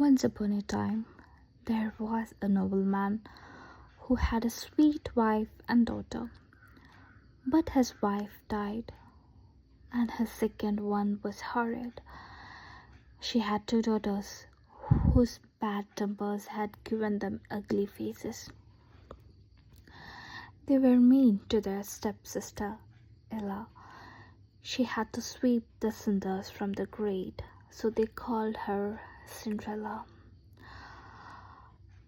Once upon a time, there was a nobleman who had a sweet wife and daughter. But his wife died, and his second one was horrid. She had two daughters whose bad tempers had given them ugly faces. They were mean to their stepsister, Ella. She had to sweep the cinders from the grate, so they called her Cinderella.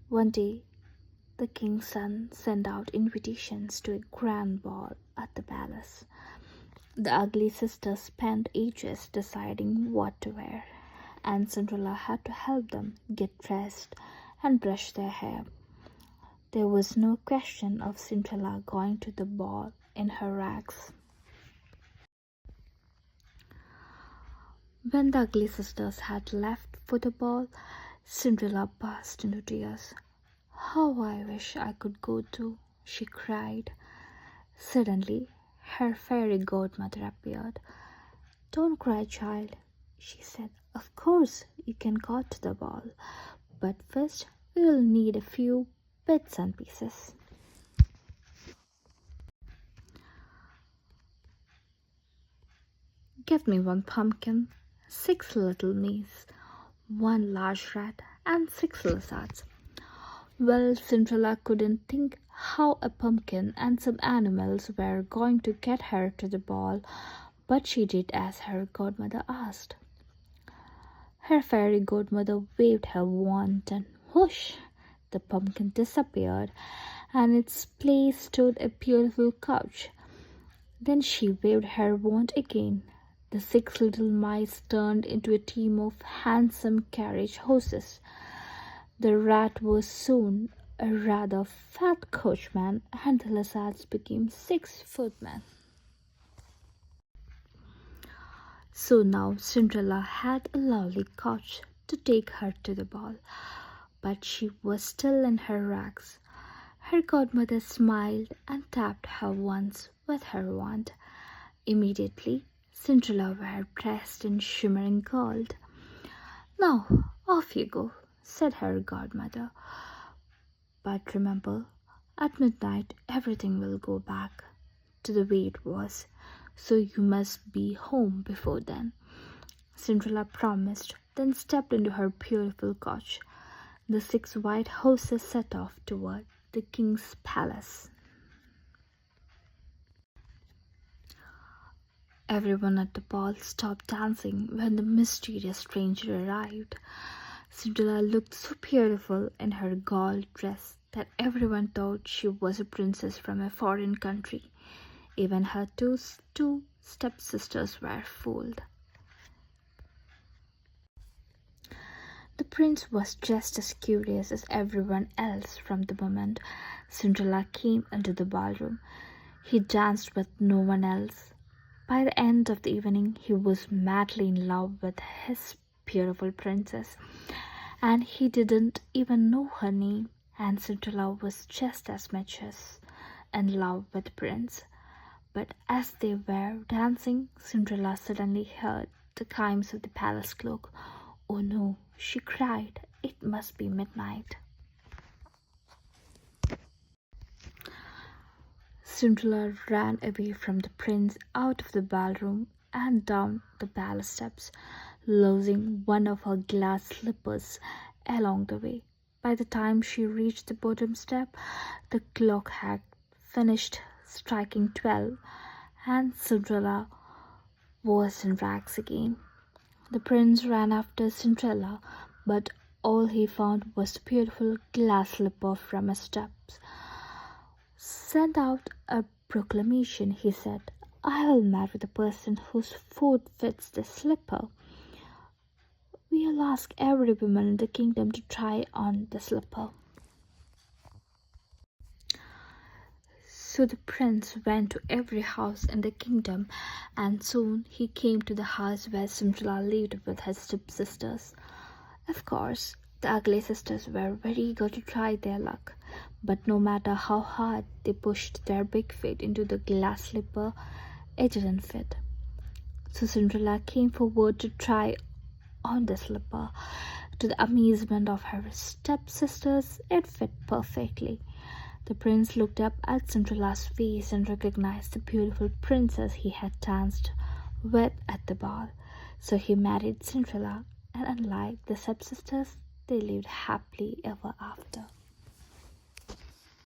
One day, the king's son sent out invitations to a grand ball at the palace. The ugly sisters spent ages deciding what to wear, and Cinderella had to help them get dressed and brush their hair. There was no question of Cinderella going to the ball in her rags. When the ugly sisters had left for the ball, Cinderella burst into tears. "How I wish I could go too," she cried. Suddenly, her fairy godmother appeared. "Don't cry, child," she said. "Of course you can go to the ball, but first we will need a few bits and pieces." "Give me one pumpkin, 6 little mice, 1 large rat, and 6 lizards." Well, Cinderella couldn't think how a pumpkin and some animals were going to get her to the ball, but she did as her godmother asked. Her fairy godmother waved her wand, and whoosh! The pumpkin disappeared, and in its place stood a beautiful couch. Then she waved her wand again. The 6 little mice turned into a team of handsome carriage horses. The rat was soon a rather fat coachman, and the lizards became 6 footmen. So now Cinderella had a lovely couch to take her to the ball, but she was still in her rags. Her godmother smiled and tapped her once with her wand. Immediately, Cinderella was dressed in shimmering gold. "Now, off you go," said her godmother. "But remember, at midnight everything will go back to the way it was, so you must be home before then." Cinderella promised, then stepped into her beautiful coach. The 6 white horses set off toward the king's palace. Everyone at the ball stopped dancing when the mysterious stranger arrived. Cinderella looked so beautiful in her gold dress that everyone thought she was a princess from a foreign country. Even her two stepsisters were fooled. The prince was just as curious as everyone else from the moment Cinderella came into the ballroom. He danced with no one else. By the end of the evening, he was madly in love with his beautiful princess, and he didn't even know her name, and Cinderella was just as much as in love with the prince. But as they were dancing, Cinderella suddenly heard the chimes of the palace clock. "Oh no," she cried, "it must be midnight." Cinderella ran away from the prince out of the ballroom and down the palace steps, losing one of her glass slippers along the way. By the time she reached the bottom step, the clock had finished striking 12, and Cinderella was in rags again. The prince ran after Cinderella, but all he found was the beautiful glass slipper from her steps. "Send out a proclamation," he said. "I will marry the person whose foot fits this slipper. We'll ask every woman in the kingdom to try on the slipper." So the prince went to every house in the kingdom, and soon he came to the house where Cinderella lived with his stepsisters. Of course, the ugly sisters were very eager to try their luck, but no matter how hard they pushed their big feet into the glass slipper, it didn't fit. So Cinderella came forward to try on the slipper. To the amazement of her stepsisters, it fit perfectly. The prince looked up at Cinderella's face and recognized the beautiful princess he had danced with at the ball. So he married Cinderella, and unlike the stepsisters, they lived happily ever after.